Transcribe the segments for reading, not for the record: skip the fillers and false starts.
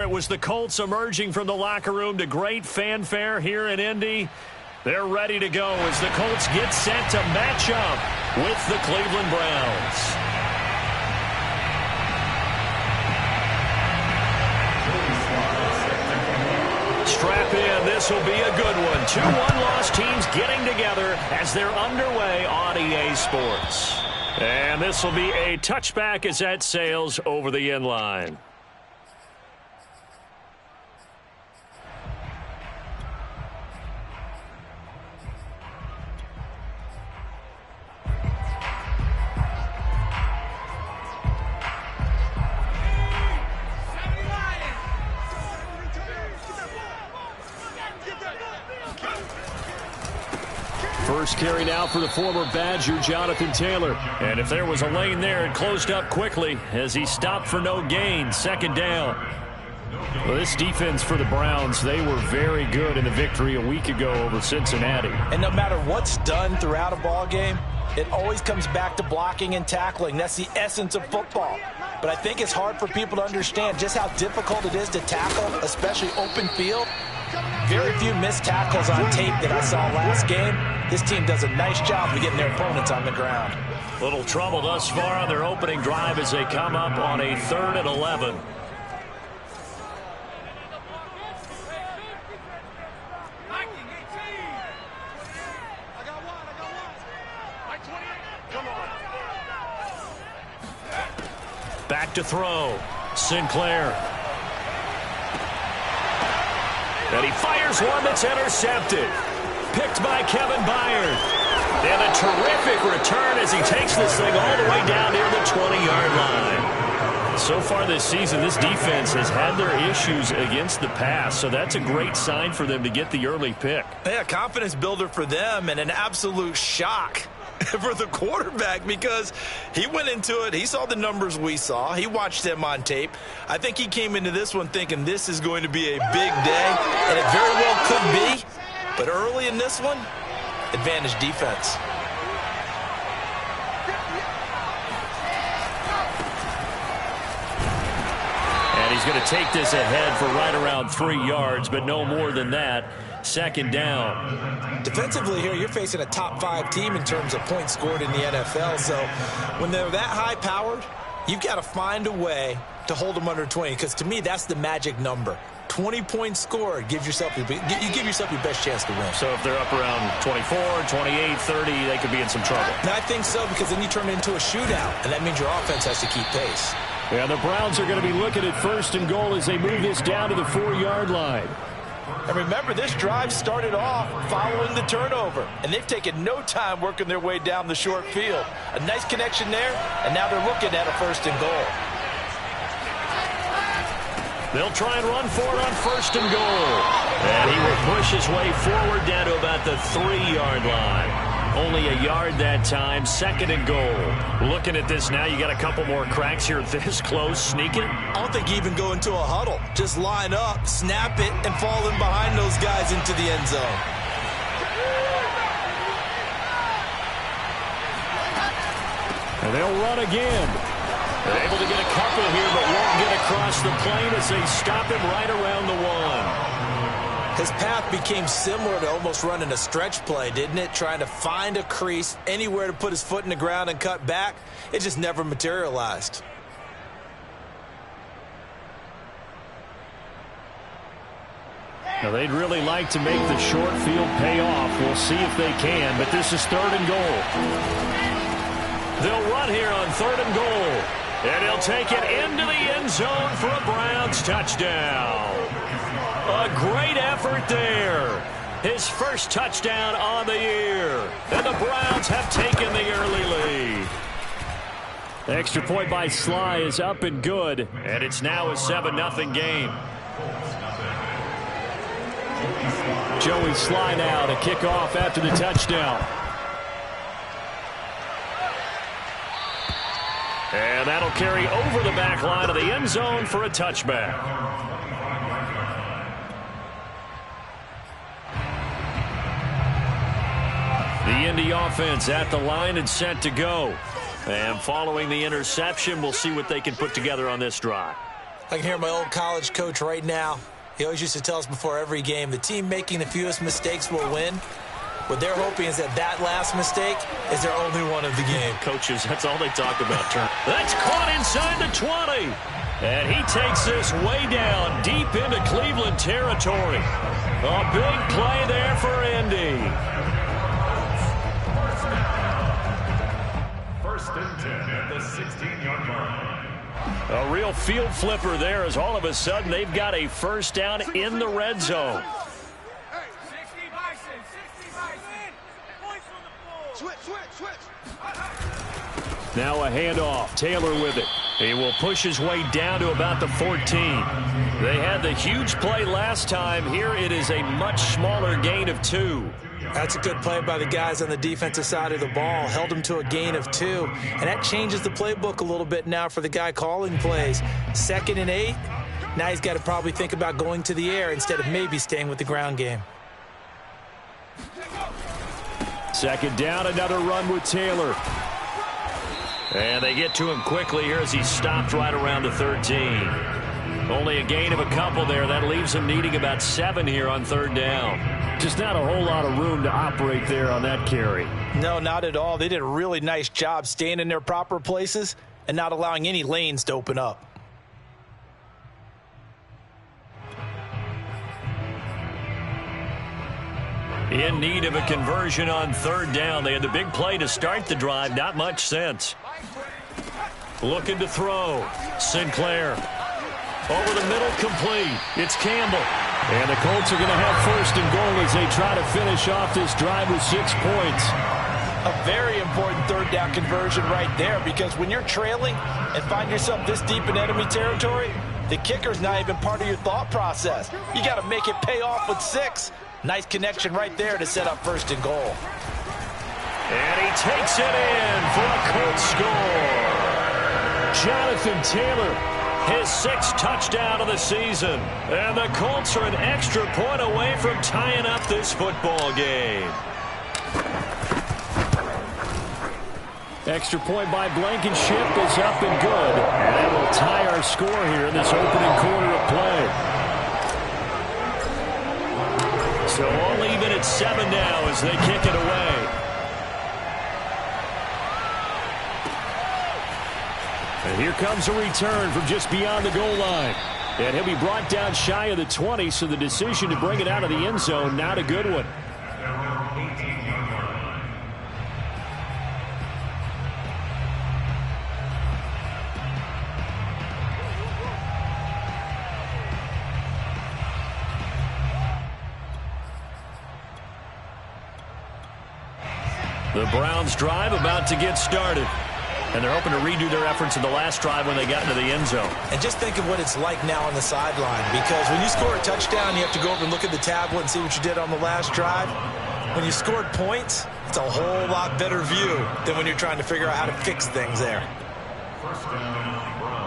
It was the Colts emerging from the locker room to great fanfare here in Indy. They're ready to go as the Colts get set to match up with the Cleveland Browns. Strap in. This will be a good one. Two one-loss teams getting together as they're underway on EA Sports. And this will be a touchback as that sails over the end line. First carry now for the former Badger, Jonathan Taylor. And if there was a lane there, it closed up quickly as he stopped for no gain. Second down. Well, this defense for the Browns, they were very good in the victory a week ago over Cincinnati. And no matter what's done throughout a ball game, it always comes back to blocking and tackling. That's the essence of football. But I think it's hard for people to understand just how difficult it is to tackle, especially open field. Very few missed tackles on tape that I saw last game. This team does a nice job of getting their opponents on the ground. Little trouble thus far on their opening drive as they come up on a 3rd and 11. Back to throw. Sinclair. And he fires one that's intercepted. Picked by Kevin Byard. And a terrific return as he takes this thing all the way down near the 20-yard line. So far this season, this defense has had their issues against the pass, so that's a great sign for them to get the early pick. Yeah, confidence builder for them and an absolute shock for the quarterback because he went into it. He saw the numbers we saw. He watched them on tape. I think he came into this one thinking this is going to be a big day, and it very well could be. But early in this one, advantage defense. And he's going to take this ahead for right around 3 yards, but no more than that. Second down. Defensively here, you're facing a top 5 team in terms of points scored in the NFL. So when they're that high-powered, you've got to find a way to hold them under 20, because to me, that's the magic number. 20 points scored, you give yourself your best chance to win. So if they're up around 24, 28, 30, they could be in some trouble. And I think so, because then you turn it into a shootout, and that means your offense has to keep pace. Yeah, the Browns are going to be looking at 1st and goal as they move this down to the 4-yard line. And remember, this drive started off following the turnover, and they've taken no time working their way down the short field. A nice connection there, and now they're looking at a 1st and goal. They'll try and run for it on 1st and goal. And he will push his way forward down to about the 3-yard line. Only a yard that time. 2nd and goal. Looking at this now, you got a couple more cracks here this close. Sneak it. I don't think you even go into a huddle. Just line up, snap it, and fall in behind those guys into the end zone. And they'll run again. They're able to get a couple here, but won't get across the plane as they stop him right around the 1. His path became similar to almost running a stretch play, didn't it? Trying to find a crease, anywhere to put his foot in the ground and cut back. It just never materialized. Now, they'd really like to make the short field pay off. We'll see if they can, but this is 3rd and goal. They'll run here on 3rd and goal. And he'll take it into the end zone for a Browns touchdown. A great effort there. His first touchdown on the year. And the Browns have taken the early lead. The extra point by Sly is up and good. And it's now a 7-0 game. Joey Sly now to kick off after the touchdown. And that'll carry over the back line of the end zone for a touchback. The Indy offense at the line and set to go. And following the interception, we'll see what they can put together on this drive. I can hear my old college coach right now. He always used to tell us before every game, the team making the fewest mistakes will win. What they're hoping is that last mistake is their only one of the game. Coaches, that's all they talk about. That's caught inside the 20. And he takes this way down, deep into Cleveland territory. A big play there for Indy. First and 10 at the 16-yard line. A real field flipper there as all of a sudden they've got a first down in the red zone. Now a handoff. Taylor with it. He will push his way down to about the 14. They had the huge play last time. Here it is a much smaller gain of 2. That's a good play by the guys on the defensive side of the ball. Held him to a gain of 2. And that changes the playbook a little bit now for the guy calling plays. 2nd and 8. Now he's got to probably think about going to the air instead of maybe staying with the ground game. 2nd down, another run with Taylor. And they get to him quickly here as he stopped right around the 13. Only a gain of a couple there. That leaves him needing about 7 here on 3rd down. Just not a whole lot of room to operate there on that carry. No, not at all. They did a really nice job staying in their proper places and not allowing any lanes to open up. In need of a conversion on 3rd down. They had the big play to start the drive. Not much sense. Looking to throw. Sinclair. Over the middle, complete. It's Campbell. And the Colts are going to have 1st and goal as they try to finish off this drive with 6 points. A very important 3rd down conversion right there, because when you're trailing and find yourself this deep in enemy territory, the kicker's not even part of your thought process. You got to make it pay off with 6. Nice connection right there to set up 1st and goal. And he takes it in for a Colts score. Jonathan Taylor, his 6th touchdown of the season. And the Colts are an extra point away from tying up this football game. Extra point by Blankenship is up and good. And that will tie our score here in this opening quarter of play. So all even at 7 now as they kick it away. And here comes a return from just beyond the goal line. And he'll be brought down shy of the 20, so the decision to bring it out of the end zone, not a good one. The Browns drive about to get started. And they're hoping to redo their efforts in the last drive when they got into the end zone. And just think of what it's like now on the sideline, because when you score a touchdown, you have to go over and look at the tablet and see what you did on the last drive. When you scored points, it's a whole lot better view than when you're trying to figure out how to fix things there. 1st down, Browns.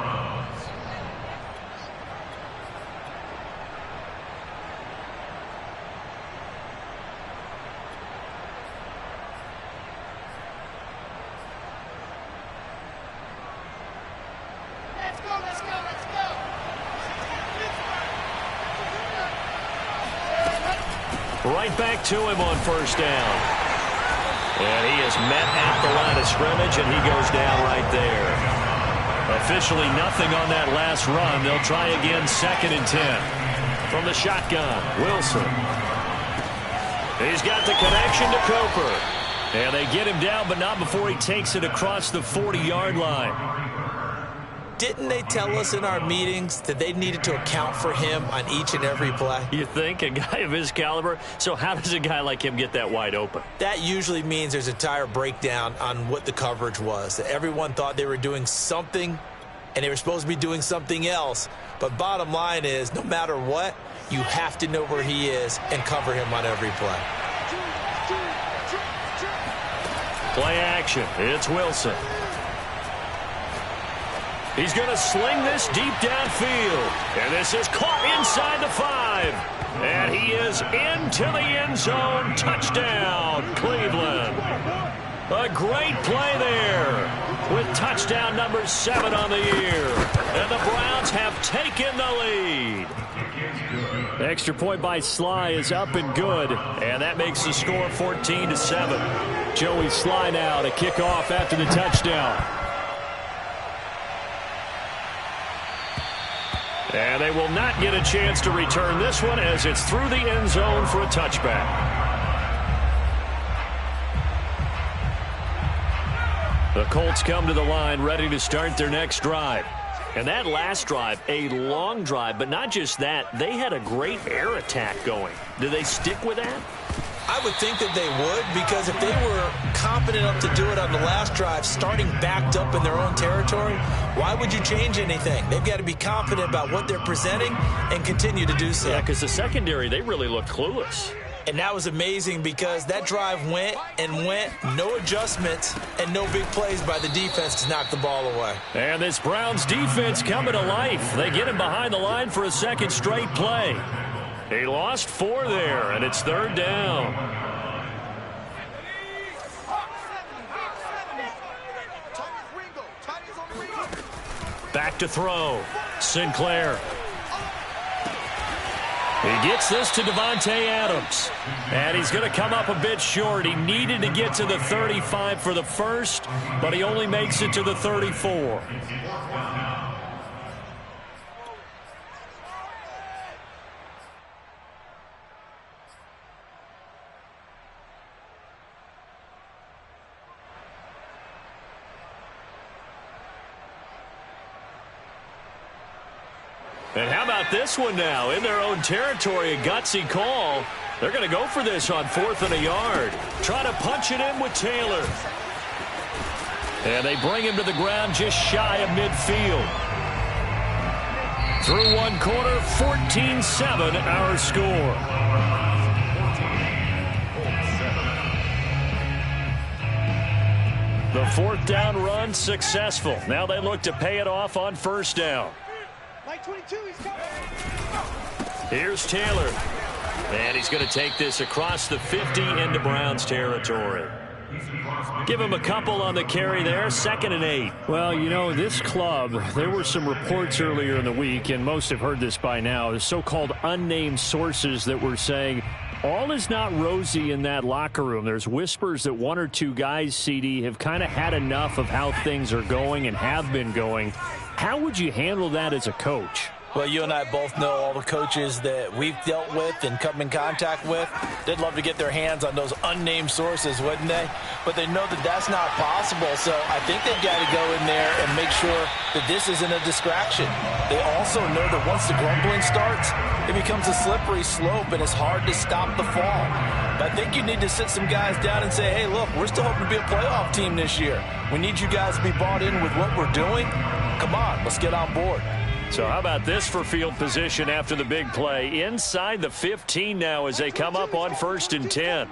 Right back to him on 1st down. And he is met at the line of scrimmage, and he goes down right there. Officially nothing on that last run. They'll try again 2nd and 10. From the shotgun, Wilson. He's got the connection to Cooper. And they get him down, but not before he takes it across the 40-yard line. Didn't they tell us in our meetings that they needed to account for him on each and every play? You think? A guy of his caliber? So how does a guy like him get that wide open? That usually means there's a tire breakdown on what the coverage was. That everyone thought they were doing something, and they were supposed to be doing something else. But bottom line is, no matter what, you have to know where he is and cover him on every play. Play action. It's Wilson. He's going to sling this deep downfield. And this is caught inside the 5. And he is into the end zone. Touchdown, Cleveland. A great play there with touchdown number 7 on the year. And the Browns have taken the lead. Extra point by Sly is up and good. And that makes the score 14-7. Joey Sly now to kick off after the touchdown. And they will not get a chance to return this one as it's through the end zone for a touchback. The Colts come to the line ready to start their next drive. And that last drive, a long drive, but not just that, they had a great air attack going. Do they stick with that? I would think that they would, because if they were confident enough to do it on the last drive, starting backed up in their own territory, why would you change anything? They've got to be confident about what they're presenting and continue to do so. Yeah, because the secondary, they really looked clueless. And that was amazing because that drive went and went, no adjustments, and no big plays by the defense to knock the ball away. And this Browns defense coming to life. They get him behind the line for a second straight play. He lost 4 there, and it's 3rd down. Back to throw. Sinclair. He gets this to Devontae Adams. And he's going to come up a bit short. He needed to get to the 35 for the first, but he only makes it to the 34. And how about this one now? In their own territory, a gutsy call. They're going to go for this on 4th and a yard. Try to punch it in with Taylor. And they bring him to the ground just shy of midfield. Through one quarter, 14-7 our score. The 4th down run successful. Now they look to pay it off on 1st down. Here's Taylor. And he's going to take this across the 50 into Browns territory. Give him a couple on the carry there. 2nd and 8. Well, you know, this club, there were some reports earlier in the week, and most have heard this by now, the so-called unnamed sources that were saying all is not rosy in that locker room. There's whispers that 1 or 2 guys, CD, have kind of had enough of how things are going and have been going. How would you handle that as a coach? Well, you and I both know all the coaches that we've dealt with and come in contact with. They'd love to get their hands on those unnamed sources, wouldn't they? But they know that that's not possible, so I think they've got to go in there and make sure that this isn't a distraction. They also know that once the grumbling starts, it becomes a slippery slope, and it's hard to stop the fall. But I think you need to sit some guys down and say, hey, look, we're still hoping to be a playoff team this year. We need you guys to be bought in with what we're doing. Come on, let's get on board. So how about this for field position after the big play? Inside the 15 now as they come up on 1st and 10.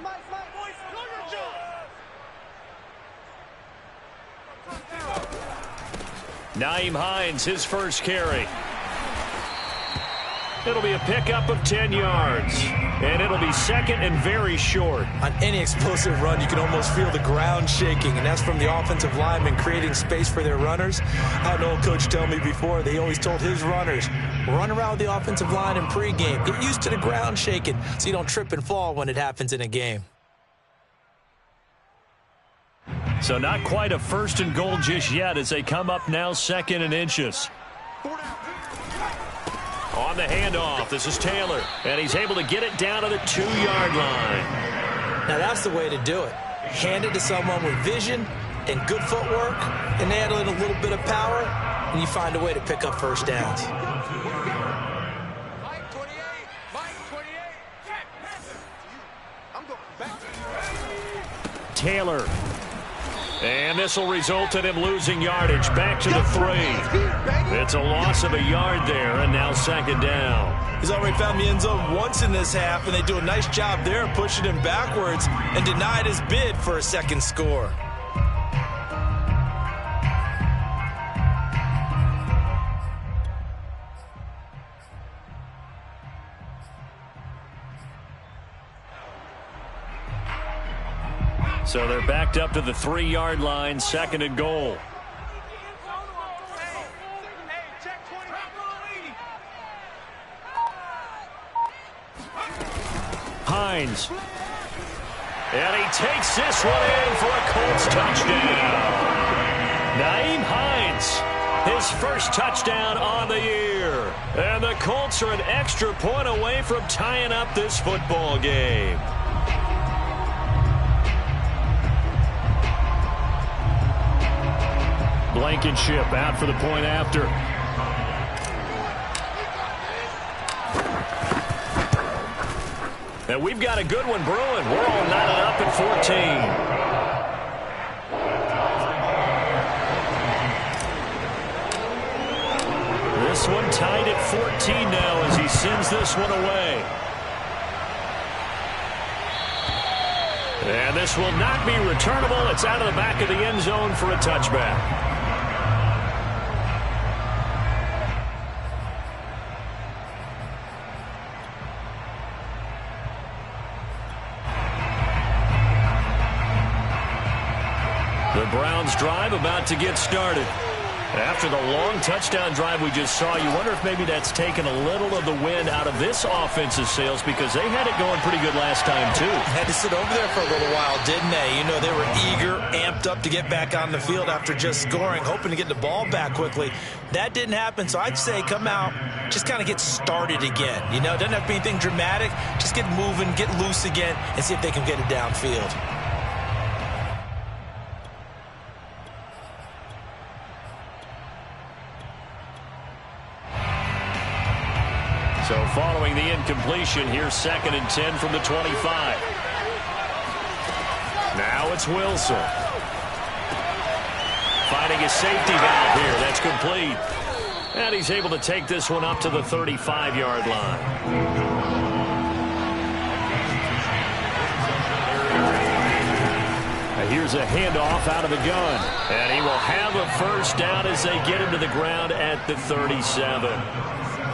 Nyheim Hines, his first carry. It'll be a pickup of 10 yards. And it'll be 2nd and very short. On any explosive run, you can almost feel the ground shaking, and that's from the offensive linemen creating space for their runners. I had an old coach tell me before, they always told his runners, run around the offensive line in pregame. Get used to the ground shaking so you don't trip and fall when it happens in a game. So not quite a 1st and goal just yet as they come up now 2nd and inches. On the handoff, this is Taylor, and he's able to get it down to the 2-yard line. Now that's the way to do it. Hand it to someone with vision and good footwork, and add in a little bit of power, and you find a way to pick up 1st downs. Taylor. And this will result in him losing yardage back to the 3. It's a loss of a yard there, and now 2nd down. He's already found the end zone once in this half, and they do a nice job there pushing him backwards and denied his bid for a 2nd score. So they're backed up to the 3-yard line, 2nd and goal. Hines. And he takes this one in for a Colts touchdown. Nyheim Hines, his first touchdown on the year. And the Colts are an extra point away from tying up this football game. Blankenship out for the point after. And we've got a good one brewing. We're all knotted up at 14. This one tied at 14 now as he sends this one away. And this will not be returnable. It's out of the back of the end zone for a touchback. The Browns drive about to get started. After the long touchdown drive we just saw, you wonder if maybe that's taken a little of the wind out of this offense's sails because they had it going pretty good last time, too. Had to sit over there for a little while, didn't they? You know, they were eager, amped up to get back on the field after just scoring, hoping to get the ball back quickly. That didn't happen, so I'd say come out, just kind of get started again. You know, it doesn't have to be anything dramatic. Just get moving, get loose again, and see if they can get it downfield. So following the incompletion, here's 2nd and 10 from the 25. Now it's Wilson. Finding a safety valve here. That's complete. And he's able to take this one up to the 35-yard line. Here's a handoff out of the gun. And he will have a first down as they get him to the ground at the 37.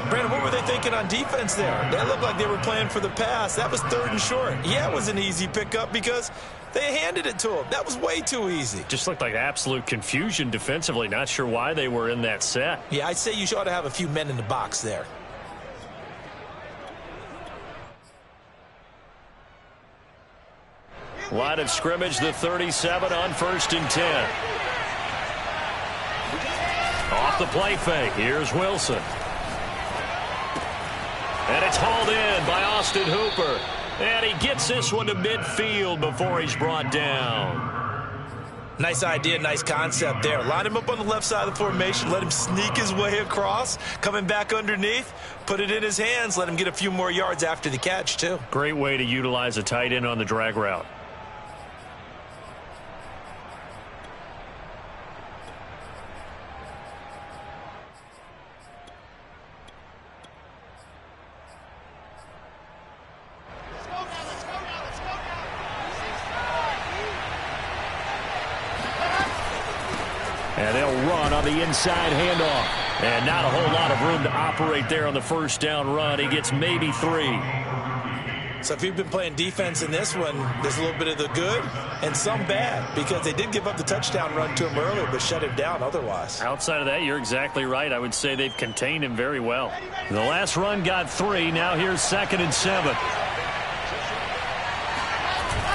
Brandon, what were they thinking on defense there? They looked like they were playing for the pass. That was 3rd and short. Yeah, it was an easy pickup because they handed it to him. That was way too easy. Just looked like absolute confusion defensively. Not sure why they were in that set. Yeah, I'd say you ought to have a few men in the box there. Line of scrimmage, the 37 on 1st and 10. Off the play fake. Here's Wilson. And it's hauled in by Austin Hooper. And he gets this one to midfield before he's brought down. Nice idea, nice concept there. Line him up on the left side of the formation. Let him sneak his way across. Coming back underneath. Put it in his hands. Let him get a few more yards after the catch, too. Great way to utilize a tight end on the drag route. And they'll run on the inside handoff. And not a whole lot of room to operate there on the first down run. He gets maybe 3. So if you've been playing defense in this one, there's a little bit of the good and some bad because they did give up the touchdown run to him earlier but shut him down otherwise. Outside of that, you're exactly right. I would say they've contained him very well. The last run got 3. Now here's 2nd and 7.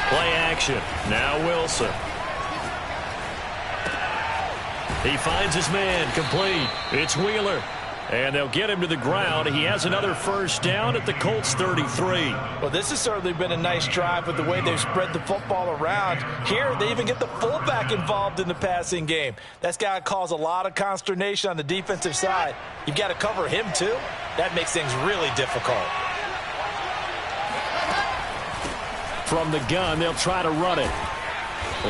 Play action. Now Wilson. He finds his man, complete. It's Wheeler. And they'll get him to the ground. He has another first down at the Colts 33. Well, this has certainly been a nice drive with the way they've spread the football around. Here, they even get the fullback involved in the passing game. That's got to cause a lot of consternation on the defensive side. You've got to cover him, too. That makes things really difficult. From the gun, they'll try to run it.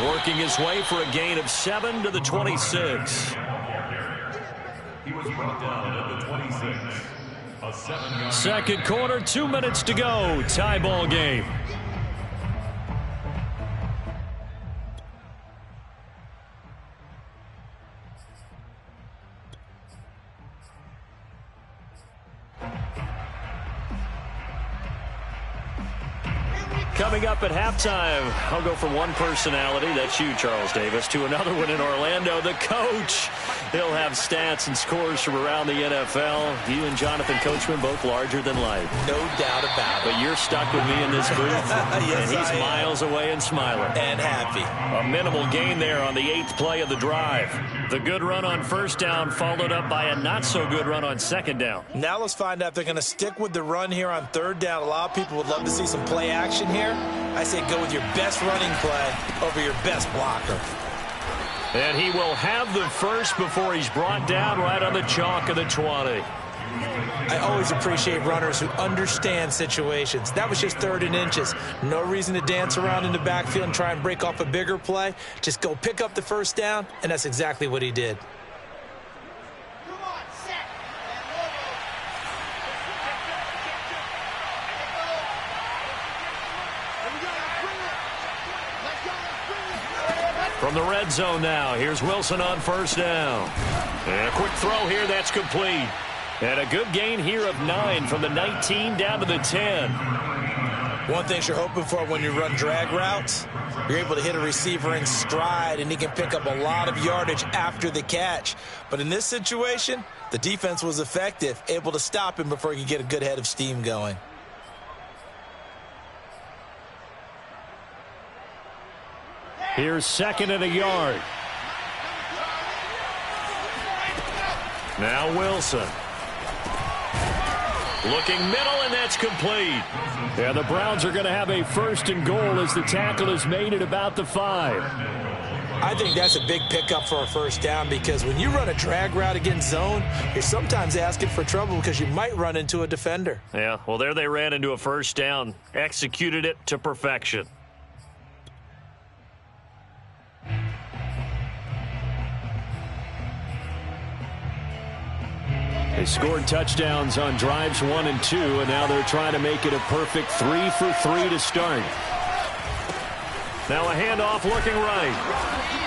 Working his way for a gain of 7 to the 26. He was brought down at the 26. A 7-yard. Second quarter, 2 minutes to go. Tie ball game. Coming up at halftime, I'll go from one personality, that's you, Charles Davis, to another one in Orlando, the coach. He'll have stats and scores from around the NFL. You and Jonathan Coachman both larger than life. No doubt about it. But you're stuck with me in this booth, yes, and he's miles away and smiling. And happy. A minimal gain there on the 8th play of the drive. The good run on first down followed up by a not-so-good run on second down. Now let's find out if they're going to stick with the run here on third down. A lot of people would love to see some play action here. I say go with your best running play over your best blocker. And he will have the first before he's brought down right on the chalk of the 20. I always appreciate runners who understand situations. That was just 3rd and inches. No reason to dance around in the backfield and try and break off a bigger play. Just go pick up the first down, and that's exactly what he did. From the red zone now, here's Wilson on first down. And a quick throw here, that's complete. And a good gain here of 9 from the 19 down to the 10. One thing you're hoping for when you run drag routes, you're able to hit a receiver in stride, and he can pick up a lot of yardage after the catch. But in this situation, the defense was effective, able to stop him before he could get a good head of steam going. Here's 2nd and a yard. Now Wilson. Looking middle, and that's complete. Yeah, the Browns are going to have a 1st and goal as the tackle is made at about the 5. I think that's a big pickup for a first down, because when you run a drag route against zone, you're sometimes asking for trouble because you might run into a defender. Yeah, well, there they ran into a first down, executed it to perfection. They scored touchdowns on drives 1 and 2, and now they're trying to make it a perfect 3 for 3 to start. Now a handoff looking right.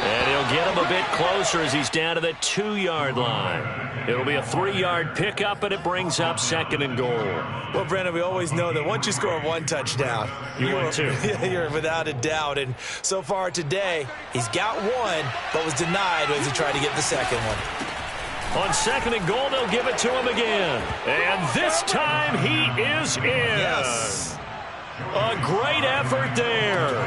And he'll get him a bit closer as he's down to the 2-yard line. It'll be a 3-yard pickup, and it brings up 2nd and goal. Well, Brandon, we always know that once you score 1 touchdown, you win 2. You're without a doubt. And so far today, he's got 1, but was denied as he tried to get the 2nd one. On 2nd and goal, they'll give it to him again. And this time he is in. Yes. A great effort there.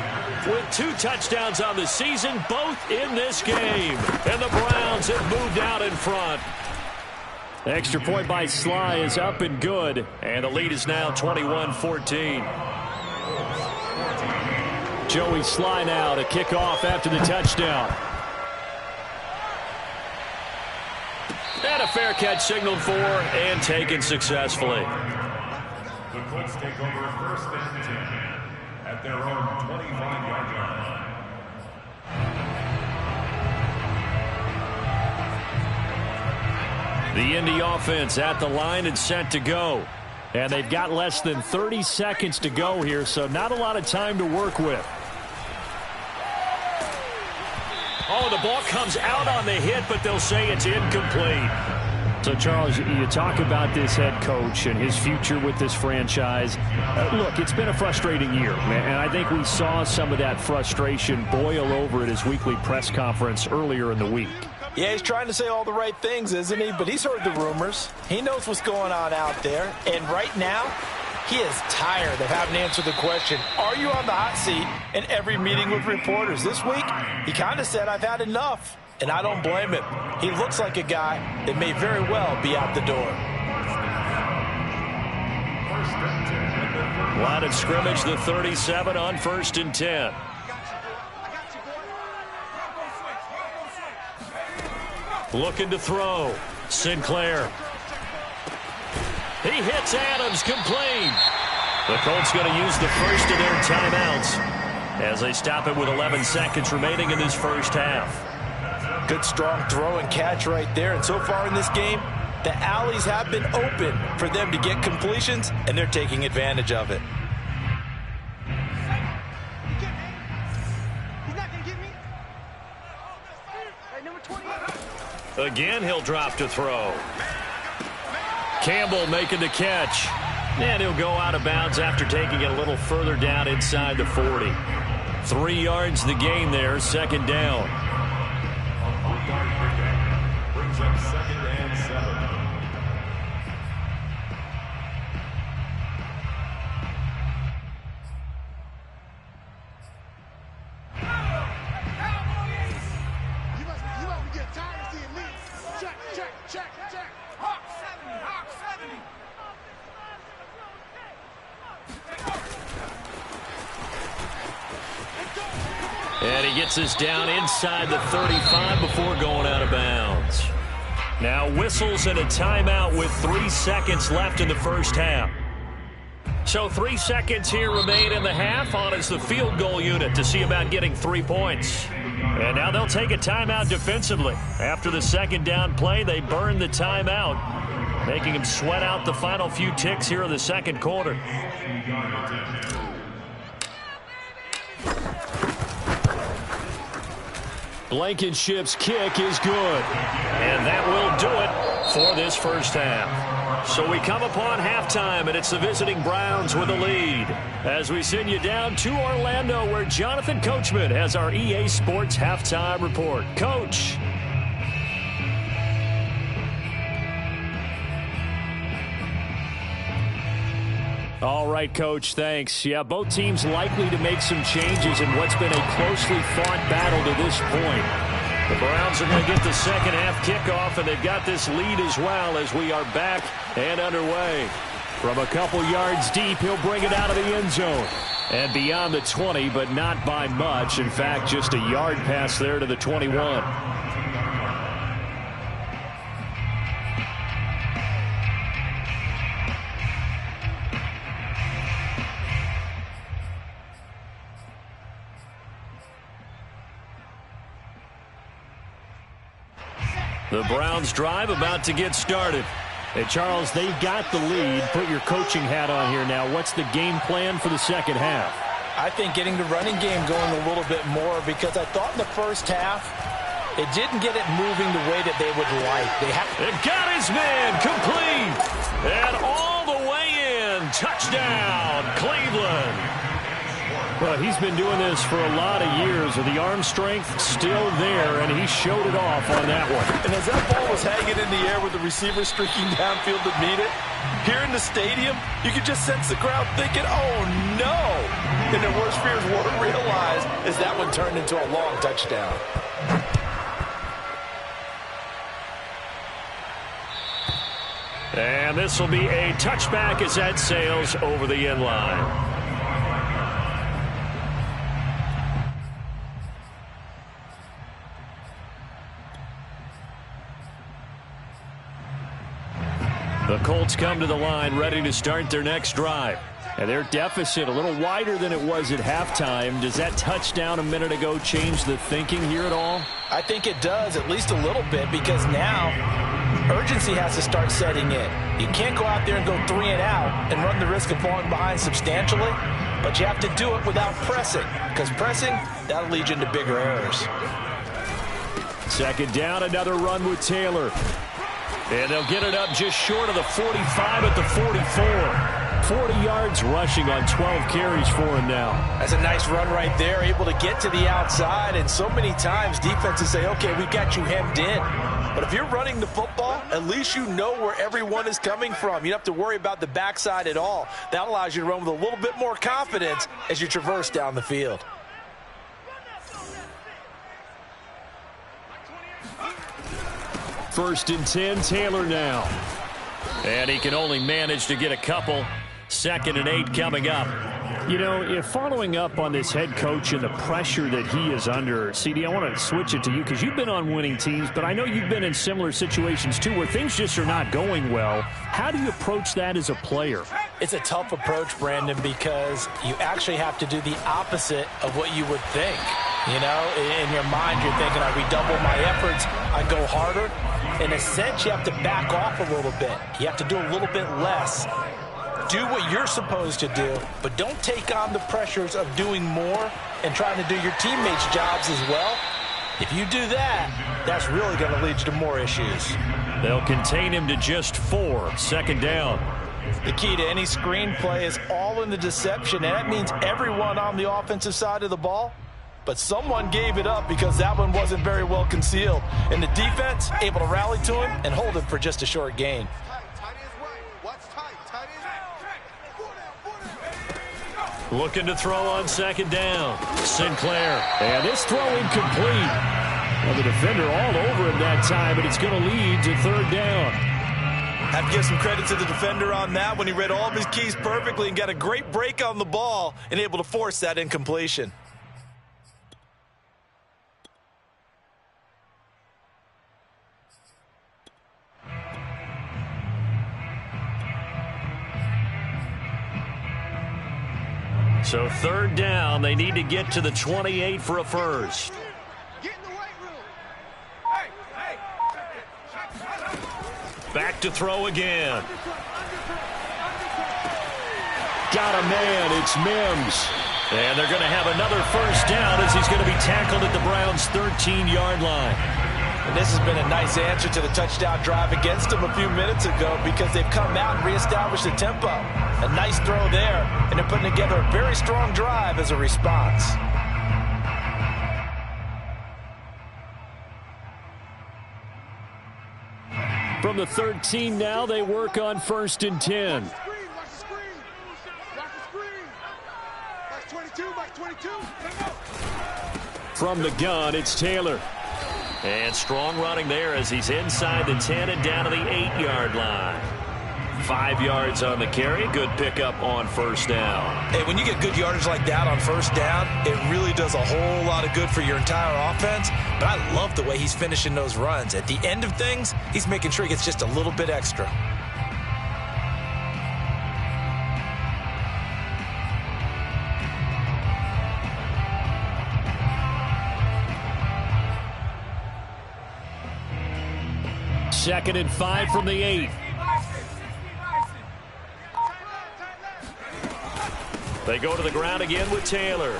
With 2 touchdowns on the season, both in this game. And the Browns have moved out in front. The extra point by Sly is up and good. And the lead is now 21-14. Joey Sly now to kick off after the touchdown. And a fair catch signaled for and taken successfully. The Colts take over 1st and 10 at their own 25-yard line. The Indy offense at the line and set to go. And they've got less than 30 seconds to go here, so not a lot of time to work with. Oh, the ball comes out on the hit, but they'll say it's incomplete. So, Charles, you talk about this head coach and his future with this franchise. Look, it's been a frustrating year, and I think we saw some of that frustration boil over at his weekly press conference earlier in the week. Yeah, he's trying to say all the right things, isn't he? But he's heard the rumors. He knows what's going on out there. And right now, he is tired of having to answer the question, are you on the hot seat, in every meeting with reporters. This week, he kind of said, I've had enough. And I don't blame him. He looks like a guy that may very well be out the door. Line of scrimmage, the 37 on 1st and 10. Looking to throw. Sinclair. He hits Adams, complete. The Colts going to use the first of their timeouts as they stop it with 11 seconds remaining in this first half. Good strong throw and catch right there. And so far in this game, the alleys have been open for them to get completions, and they're taking advantage of it. Again, he'll drop to throw. Campbell making the catch. And he'll go out of bounds after taking it a little further down inside the 40. 3 yards the gain there, second down. Brings up 2nd and 7. And he gets us down inside the 35 before going out of bounds. Now whistles and a timeout with 3 seconds left in the first half. So 3 seconds here remain in the half. On is the field goal unit to see about getting 3 points. And now they'll take a timeout defensively. After the second down play, they burn the timeout, making them sweat out the final few ticks here in the second quarter. Blankenship's kick is good. And that will do it for this first half. So we come upon halftime, and it's the visiting Browns with a lead. As we send you down to Orlando, where Jonathan Coachman has our EA Sports halftime report. Coach. All right, Coach, thanks. Yeah, both teams likely to make some changes in what's been a closely fought battle to this point. The Browns are going to get the second half kickoff, and they've got this lead as well as we are back and underway. From a couple yards deep, he'll bring it out of the end zone. And beyond the 20, but not by much. In fact, just a yard pass there to the 21. The Browns drive about to get started. Hey, Charles, they've got the lead. Put your coaching hat on here now. What's the game plan for the second half? I think getting the running game going a little bit more, because I thought in the first half it didn't get it moving the way that they would like. It got his man complete. And all the way in. Touchdown, Cleveland. Well, he's been doing this for a lot of years, with the arm strength still there, and he showed it off on that one. And as that ball was hanging in the air with the receiver streaking downfield to meet it, here in the stadium, you could just sense the crowd thinking, oh, no. And their worst fears weren't realized as that one turned into a long touchdown. And this will be a touchback as that sails over the end line. The Colts come to the line ready to start their next drive. And their deficit a little wider than it was at halftime. Does that touchdown a minute ago change the thinking here at all? I think it does, at least a little bit, because now urgency has to start setting in. You can't go out there and go 3 and out and run the risk of falling behind substantially, but you have to do it without pressing, because pressing, that'll lead you into bigger errors. Second down, another run with Taylor. And they'll get it up just short of the 45 at the 44. 40 yards rushing on 12 carries for him now. That's a nice run right there, able to get to the outside. And so many times defenses say, okay, we got you hemmed in. But if you're running the football, at least you know where everyone is coming from. You don't have to worry about the backside at all. That allows you to run with a little bit more confidence as you traverse down the field. First and 10, Taylor now. And he can only manage to get a couple. 2nd and 8 coming up. You know, following up on this head coach and the pressure that he is under, CD, I want to switch it to you because you've been on winning teams, but I know you've been in similar situations too where things just are not going well. How do you approach that as a player? It's a tough approach, Brandon, because you actually have to do the opposite of what you would think. You know, in your mind, you're thinking, I redouble my efforts, I go harder. In a sense, you have to back off a little bit. You have to do a little bit less. Do what you're supposed to do, but don't take on the pressures of doing more and trying to do your teammates' jobs as well. If you do that, that's really going to lead you to more issues. They'll contain him to just 4. 2nd down. The key to any screenplay is all in the deception, and that means everyone on the offensive side of the ball. But someone gave it up because that one wasn't very well concealed. And the defense able to rally to him and hold him for just a short gain. Looking to throw on second down. Sinclair. And this throw incomplete. Well, the defender all over him that time, but it's going to lead to third down. Have to give some credit to the defender on that when he read all of his keys perfectly and got a great break on the ball and able to force that incompletion. So third down, they need to get to the 28 for a first. Back to throw again. Got a man, it's Mims. And they're going to have another first down as he's going to be tackled at the Browns' 13-yard line. And this has been a nice answer to the touchdown drive against them a few minutes ago because they've come out and reestablished the tempo. A nice throw there, and they're putting together a very strong drive as a response. From the 13 now, they work on 1st and 10. From the gun, it's Taylor. And strong running there as he's inside the 10 and down to the 8-yard line. 5 yards on the carry. Good pickup on first down. Hey, when you get good yardage like that on first down, it really does a whole lot of good for your entire offense. But I love the way he's finishing those runs. At the end of things, he's making sure he gets just a little bit extra. Second and 5 from the 8. They go to the ground again with Taylor.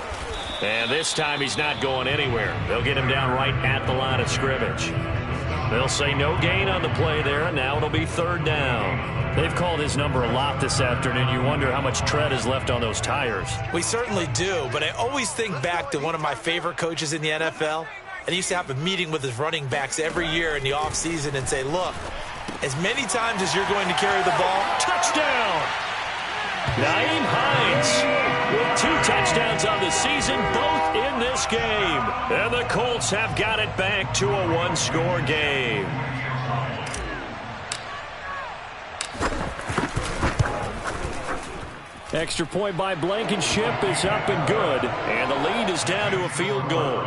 And this time he's not going anywhere. They'll get him down right at the line of scrimmage. They'll say no gain on the play there, and now it'll be third down. They've called his number a lot this afternoon. You wonder how much tread is left on those tires. We certainly do, but I always think back to one of my favorite coaches in the NFL. And he used to have a meeting with his running backs every year in the offseason and say, look, as many times as you're going to carry the ball, touchdown! Nyheim Hines with 2 touchdowns on the season, both in this game. And the Colts have got it back to a 1-score game. Extra point by Blankenship is up and good. And the lead is down to a field goal.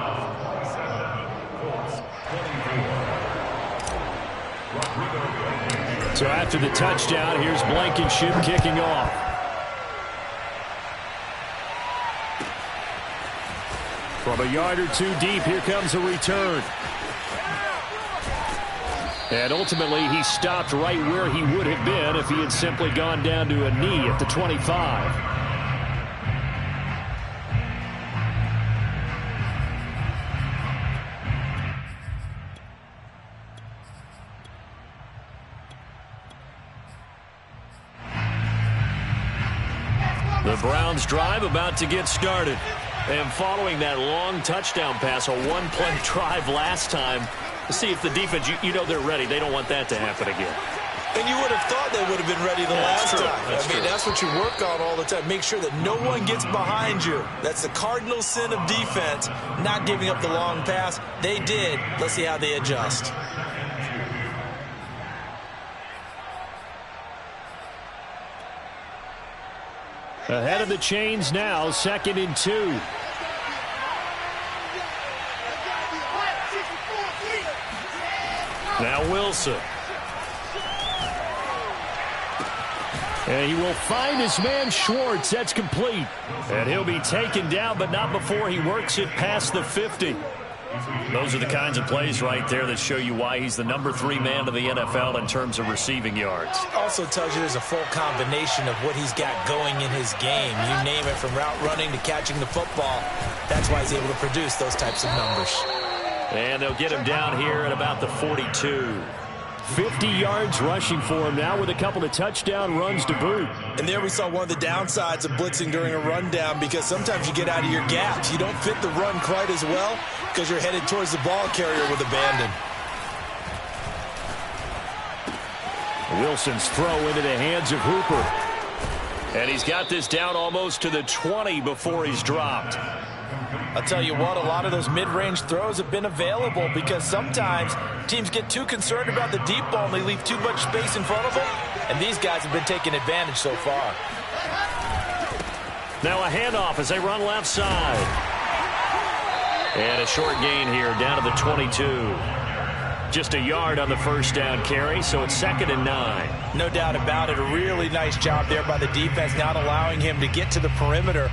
So after the touchdown, here's Blankenship kicking off. From a yard or two deep, here comes a return. And ultimately, he stopped right where he would have been if he had simply gone down to a knee at the 25. The Browns drive about to get started. And following that long touchdown pass, a one-play drive last time, to see if the defense, you know they're ready. They don't want that to happen again. And you would have thought they would have been ready the last time. That's what you work on all the time. Make sure that no one gets behind you. That's the cardinal sin of defense, not giving up the long pass. They did. Let's see how they adjust. Ahead of the chains now, 2nd and 2. Now Wilson. And he will find his man Schwartz. That's complete. And he'll be taken down, but not before he works it past the 50. Those are the kinds of plays right there that show you why he's the number 3 man of the NFL in terms of receiving yards. Also tells you there's a full combination of what he's got going in his game. You name it, from route running to catching the football. That's why he's able to produce those types of numbers. And they'll get him down here at about the 42. 50 yards rushing for him now with a couple of touchdown runs to boot. And there we saw one of the downsides of blitzing during a rundown, because sometimes you get out of your gaps. You don't fit the run quite as well because you're headed towards the ball carrier with abandon. Wilson's throw into the hands of Hooper. And he's got this down almost to the 20 before he's dropped. I'll tell you what, a lot of those mid-range throws have been available because sometimes teams get too concerned about the deep ball and they leave too much space in front of them, and these guys have been taking advantage so far. Now a handoff as they run left side. And a short gain here down to the 22. Just a yard on the first down carry, so it's 2nd and 9. No doubt about it. A really nice job there by the defense, not allowing him to get to the perimeter.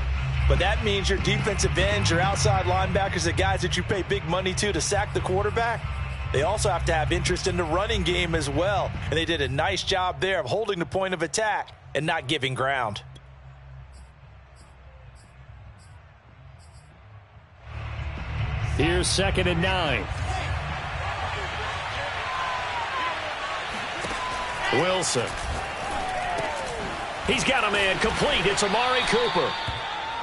But that means your defensive ends, your outside linebackers, the guys that you pay big money to sack the quarterback, they also have to have interest in the running game as well. And they did a nice job there of holding the point of attack and not giving ground. Here's 2nd and 9. Wilson. He's got a man complete. It's Amari Cooper.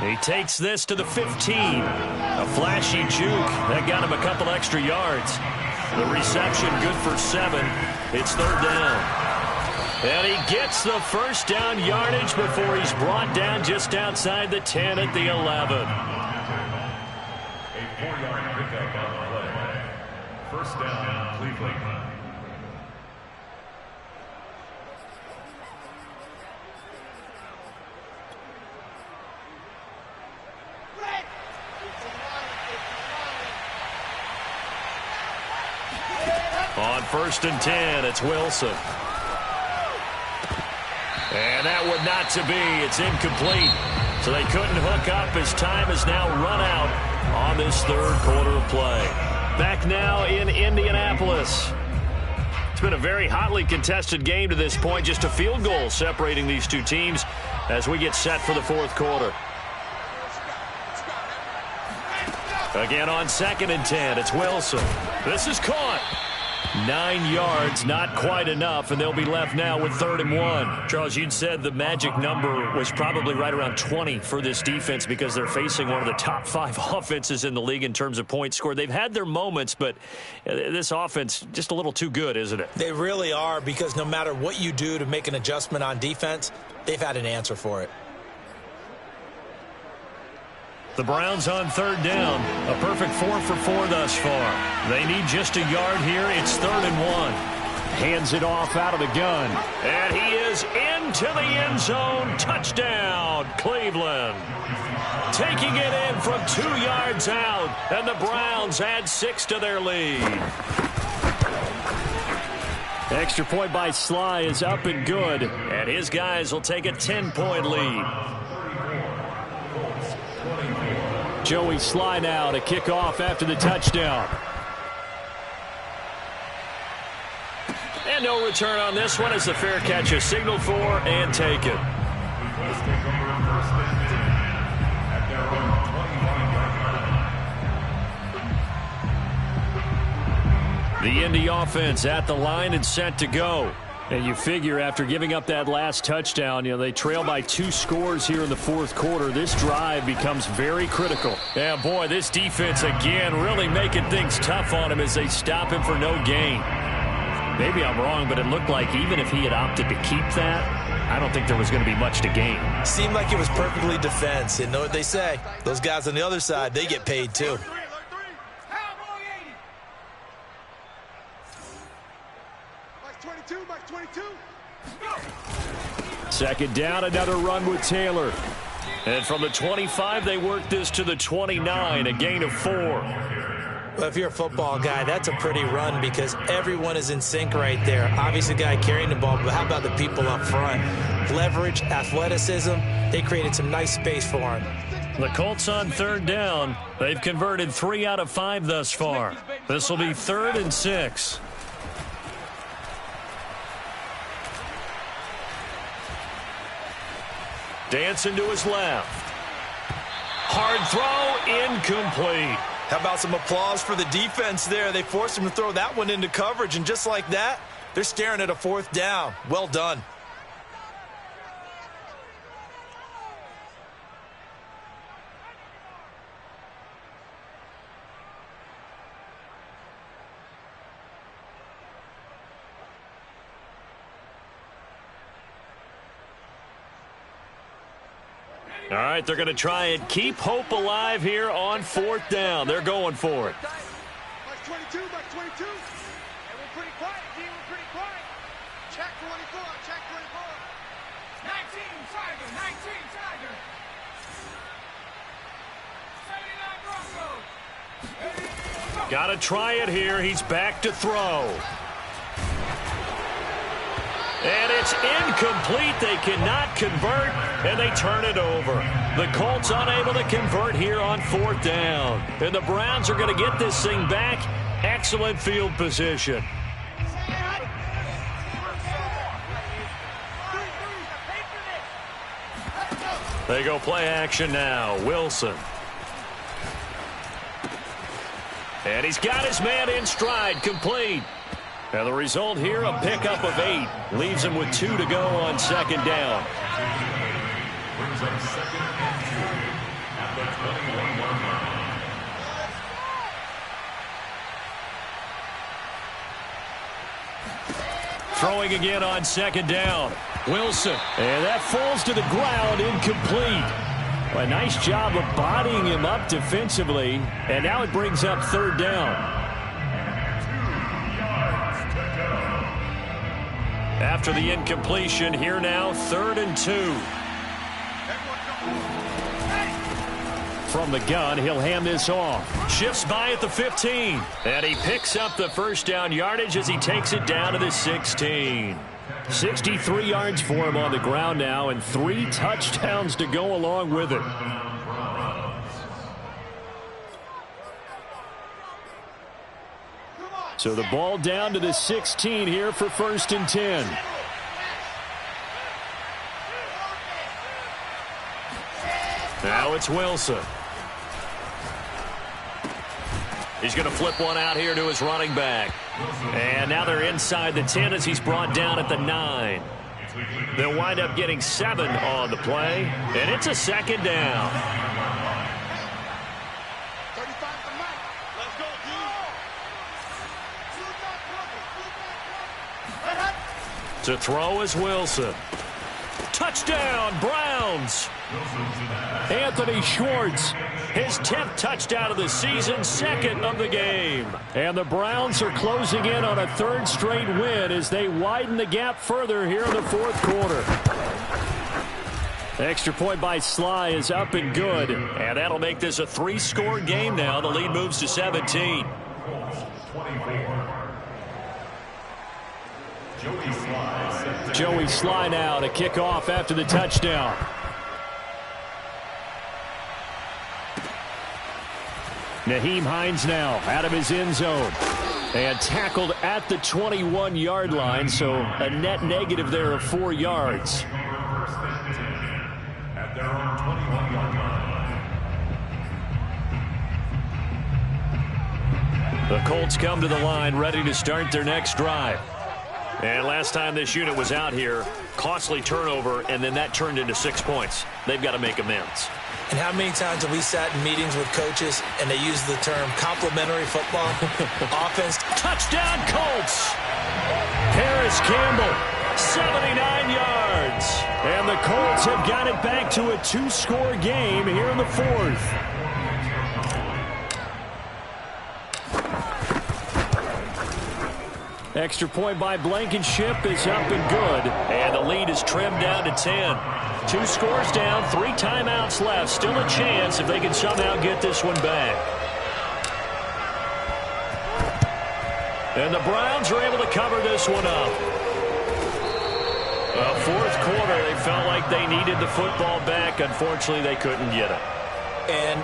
He takes this to the 15. A flashy juke. That got him a couple extra yards. The reception good for 7. It's 3rd down. And he gets the first down yardage before he's brought down just outside the 10 at the 11. A 4-yard pickup on the play. First down, Cleveland. On 1st and 10, it's Wilson. And that would not to be. It's incomplete. So they couldn't hook up as time has now run out on this 3rd quarter of play. Back now in Indianapolis. It's been a very hotly contested game to this point. Just a field goal separating these two teams as we get set for the 4th quarter. Again on 2nd and 10, it's Wilson. This is caught. 9 yards, not quite enough, and they'll be left now with 3rd and 1. Charles, you'd said the magic number was probably right around 20 for this defense because they're facing one of the top 5 offenses in the league in terms of points scored. They've had their moments, but this offense just a little too good, isn't it? They really are, because no matter what you do to make an adjustment on defense, they've had an answer for it. The Browns on 3rd down. A perfect 4 for 4 thus far. They need just a yard here. It's 3rd and 1. Hands it off out of the gun. And he is into the end zone. Touchdown, Cleveland. Taking it in from 2 yards out. And the Browns add 6 to their lead. Extra point by Sly is up and good. And his guys will take a 10-point lead. Joey Sly now to kick off after the touchdown. And no return on this one as the fair catch is signaled for and taken. The Indy offense at the line and set to go. And you figure after giving up that last touchdown, they trail by 2 scores here in the 4th quarter. This drive becomes very critical. Yeah, boy, this defense again really making things tough on him as they stop him for no gain. Maybe I'm wrong, but it looked like even if he had opted to keep that, I don't think there was going to be much to gain. Seemed like it was perfectly defense. You know what they say? Those guys on the other side, they get paid too. Second down, another run with Taylor. And from the 25, they work this to the 29, a gain of 4. Well, if you're a football guy, that's a pretty run because everyone is in sync right there. Obviously, the guy carrying the ball, but how about the people up front? Leverage, athleticism, they created some nice space for him. The Colts on 3rd down. They've converted 3 out of 5 thus far. This will be 3rd and 6. Dancing to his left. Hard throw, incomplete. How about some applause for the defense there? They forced him to throw that one into coverage, and just like that, They're staring at a 4th down. Well done. All right, they're going to try and keep hope alive here on 4th down. They're going for it. Box 22, box 22. And we're pretty quiet, D. We're pretty quiet. Check 24, check 24. 19, Tiger, 19, Tiger. 79 Broncos. Got to try it here. He's back to throw. And it's incomplete. They cannot convert, and they turn it over. The Colts unable to convert here on 4th down. And the Browns are going to get this thing back. Excellent field position. They go play action now. Wilson. And he's got his man in stride, complete. And the result here, a pickup of 8. Leaves him with 2 to go on 2nd down. Brings up 2nd and 2 at the 21-yard line. Throwing again on 2nd down. Wilson. And that falls to the ground, incomplete. Well, a nice job of bodying him up defensively. And now it brings up 3rd down. After the incompletion, here now, 3rd and 2. From the gun, he'll hand this off. Shifts by at the 15. And he picks up the 1st down yardage as he takes it down to the 16. 63 yards for him on the ground now, and 3 touchdowns to go along with it. So the ball down to the 16 here for 1st and 10. Now it's Wilson. He's going to flip one out here to his running back. And now they're inside the 10 as he's brought down at the 9. They'll wind up getting 7 on the play, and it's a 2nd down. To throw is Wilson. Touchdown, Browns. Anthony Schwartz, his 10th touchdown of the season, 2nd of the game. And the Browns are closing in on a 3rd straight win as they widen the gap further here in the 4th quarter. Extra point by Sly is up and good. And that'll make this a 3-score game now. The lead moves to 17. Joey Sly now to kick off after the touchdown. Nyheim Hines now out of his end zone. And tackled at the 21-yard line, so a net negative there of 4 yards. At their own 21-yard line. The Colts come to the line ready to start their next drive. And last time this unit was out here, costly turnover, and then that turned into 6 points. They've got to make amends. And how many times have we sat in meetings with coaches and they use the term complementary football? Offense. Touchdown, Colts! Harris Campbell, 79 yards. And the Colts have got it back to a 2-score game here in the 4th. Extra point by Blankenship is up and good. And the lead is trimmed down to 10. 2 scores down, 3 timeouts left. Still a chance if they can somehow get this one back. And the Browns are able to cover this one up. 4th quarter, they felt like they needed the football back. Unfortunately, they couldn't get it. And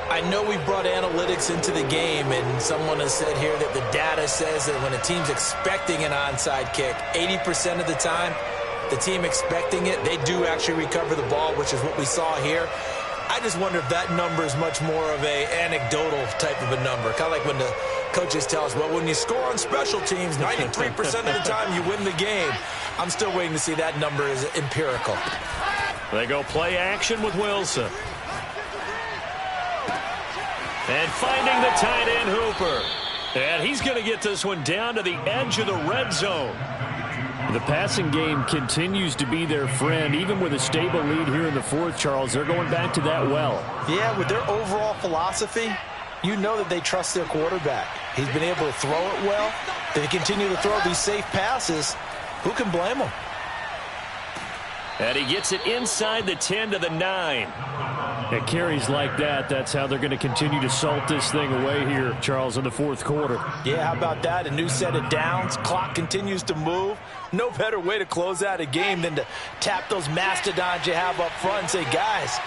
I know we brought analytics into the game, and someone has said here that the data says that when a team's expecting an onside kick, 80% of the time, the team expecting it, they do actually recover the ball, which is what we saw here. I just wonder if that number is much more of a anecdotal type of a number, kind of like when the coaches tell us, well, when you score on special teams, 93% of the time you win the game. I'm still waiting to see that number is empirical. They go play action with Wilson. And finding the tight end Hooper. And he's going to get this one down to the edge of the red zone. The passing game continues to be their friend. Even with a stable lead here in the fourth, Charles, they're going back to that well. Yeah, with their overall philosophy, you know that they trust their quarterback. He's been able to throw it well. They continue to throw these safe passes. Who can blame them? And he gets it inside the 10 to the 9. At carries like that, that's how they're going to continue to salt this thing away here, Charles, in the fourth quarter. Yeah, how about that? A new set of downs. Clock continues to move. No better way to close out a game than to tap those mastodons you have up front and say, guys,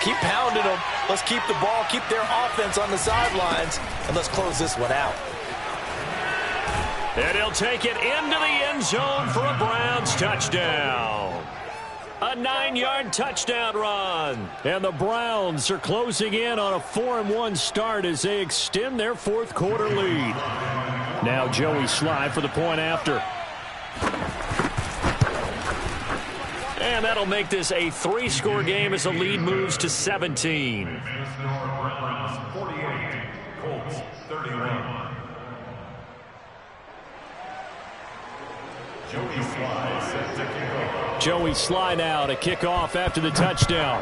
keep pounding them. Let's keep the ball, keep their offense on the sidelines, and let's close this one out. And he'll take it into the end zone for a Browns touchdown. A 9-yard touchdown run. And the Browns are closing in on a 4-1 start as they extend their fourth quarter lead. Now Joey Sly for the point after. And that'll make this a 3-score game as the lead moves to 17. Browns 48, Colts 31. Joey Sly set to kick off. Joey Sly now to kick off after the touchdown.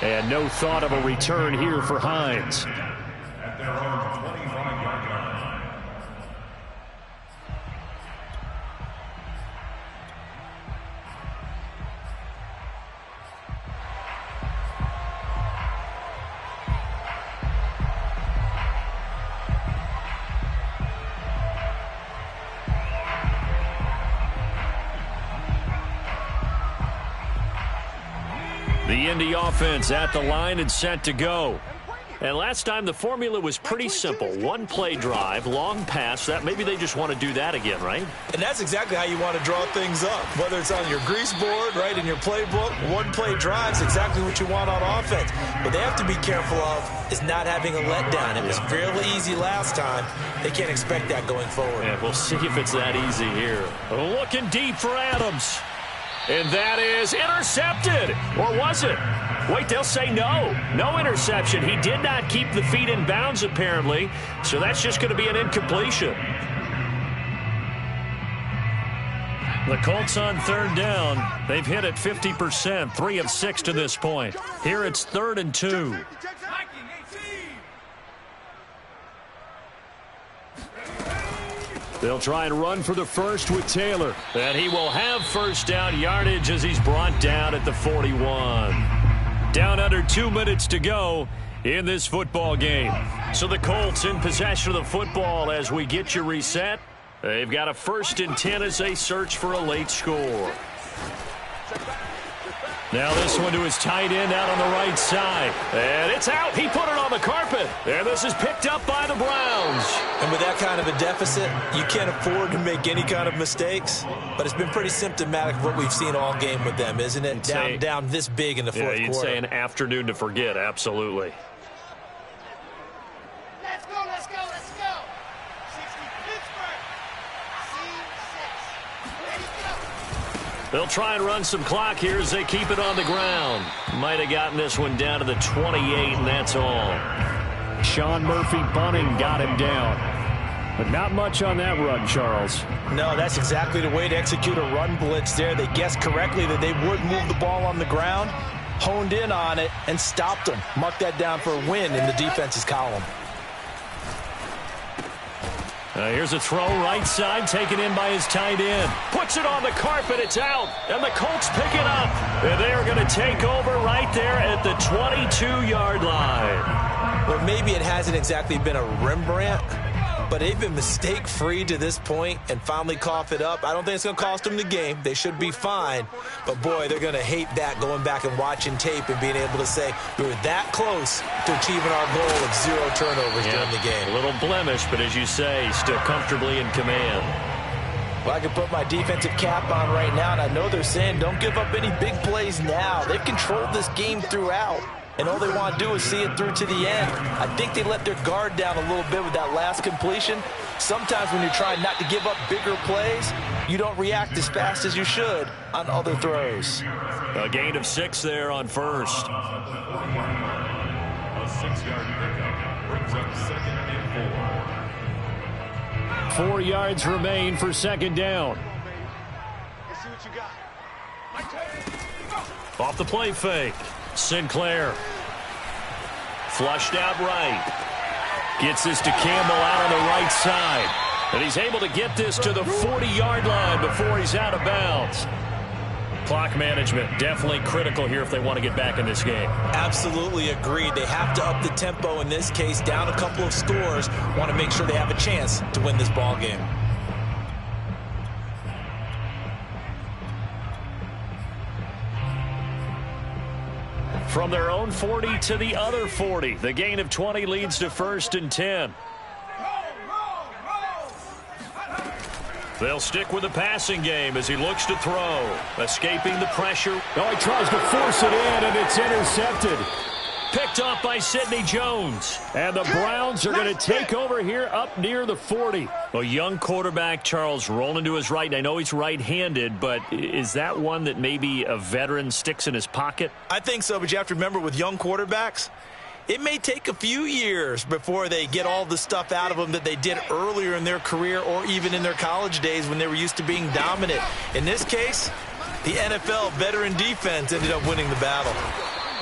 And no thought of a return here for Hines. At their own 25-yard line. The Indy offense at the line and set to go. And last time the formula was pretty simple. One play drive, long pass. That maybe they just want to do that again, right? And that's exactly how you want to draw things up. Whether it's on your grease board, right, in your playbook, one play drive is exactly what you want on offense. What they have to be careful of is not having a letdown. It was fairly easy last time. They can't expect that going forward. Yeah, we'll see if it's that easy here. Looking deep for Adams. And that is intercepted. Or was it? Wait, they'll say no. No interception. He did not keep the feet in bounds, apparently. So that's just going to be an incompletion. The Colts on third down. They've hit it 50%, 3 of 6 to this point. Here it's 3rd and 2. They'll try and run for the first with Taylor. And he will have first down yardage as he's brought down at the 41. Down under 2 minutes to go in this football game. So the Colts in possession of the football as we get you reset. They've got a 1st and 10 as they search for a late score. Now this one to his tight end out on the right side. And it's out. He put it on the carpet. And this is picked up by the Browns. And with that kind of a deficit, you can't afford to make any kind of mistakes. But it's been pretty symptomatic of what we've seen all game with them, isn't it? Down this big in the fourth quarter. Yeah, you'd say an afternoon to forget. Absolutely. Let's go, let's go, let's go. 60 Pittsburgh. C6. Ready, go. They'll try and run some clock here as they keep it on the ground. Might have gotten this one down to the 28, and that's all. Sean Murphy-Bunting got him down. But not much on that run, Charles. No, that's exactly the way to execute a run blitz there. They guessed correctly that they would move the ball on the ground, honed in on it, and stopped them. Mark that down for a win in the defense's column. Here's a throw right side, taken in by his tight end. Puts it on the carpet, it's out, and the Colts pick it up. And they are going to take over right there at the 22-yard line. Well, maybe it hasn't exactly been a Rembrandt, but they've been mistake-free to this point and finally cough it up. I don't think it's going to cost them the game. They should be fine. But, boy, they're going to hate that going back and watching tape and being able to say we were that close to achieving our goal of 0 turnovers during the game. A little blemish, but as you say, still comfortably in command. Well, I can put my defensive cap on right now, and I know they're saying don't give up any big plays now. They've controlled this game throughout, and all they want to do is see it through to the end. I think they let their guard down a little bit with that last completion. Sometimes when you're trying not to give up bigger plays, you don't react as fast as you should on other throws. A gain of 6 there on first. A 6-yard pickup brings up 2nd and 4. 4 yards remain for second down. Let's see what you got. Off the play fake. Sinclair. Flushed out right. Gets this to Campbell out on the right side. And he's able to get this to the 40-yard line before he's out of bounds. Clock management definitely critical here if they want to get back in this game. Absolutely agreed. They have to up the tempo in this case, down a couple of scores. Want to make sure they have a chance to win this ball game. From their own 40 to the other 40. The gain of 20 leads to 1st and 10. They'll stick with the passing game as he looks to throw. Escaping the pressure. Oh, he tries to force it in, and it's intercepted. Picked off by Sidney Jones. And the Browns are going to take over here up near the 40. A young quarterback, Charles, rolling to his right. I know he's right-handed, but is that one that maybe a veteran sticks in his pocket? I think so, but you have to remember with young quarterbacks, it may take a few years before they get all the stuff out of them that they did earlier in their career or even in their college days when they were used to being dominant. In this case, the NFL veteran defense ended up winning the battle.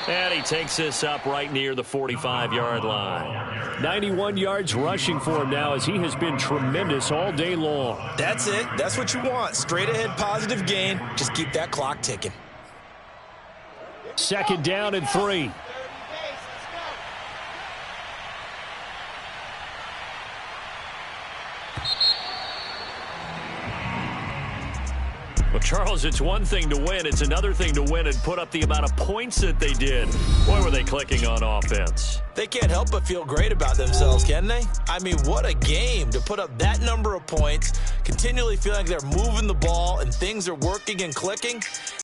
And he takes this up right near the 45-yard line. 91 yards rushing for him now as he has been tremendous all day long. That's it. That's what you want. Straight ahead positive gain. Just keep that clock ticking. Second down and 3. Well, Charles, it's one thing to win. It's another thing to win and put up the amount of points that they did. Boy, were they clicking on offense. They can't help but feel great about themselves, can they? I mean, what a game to put up that number of points, continually feeling like they're moving the ball and things are working and clicking.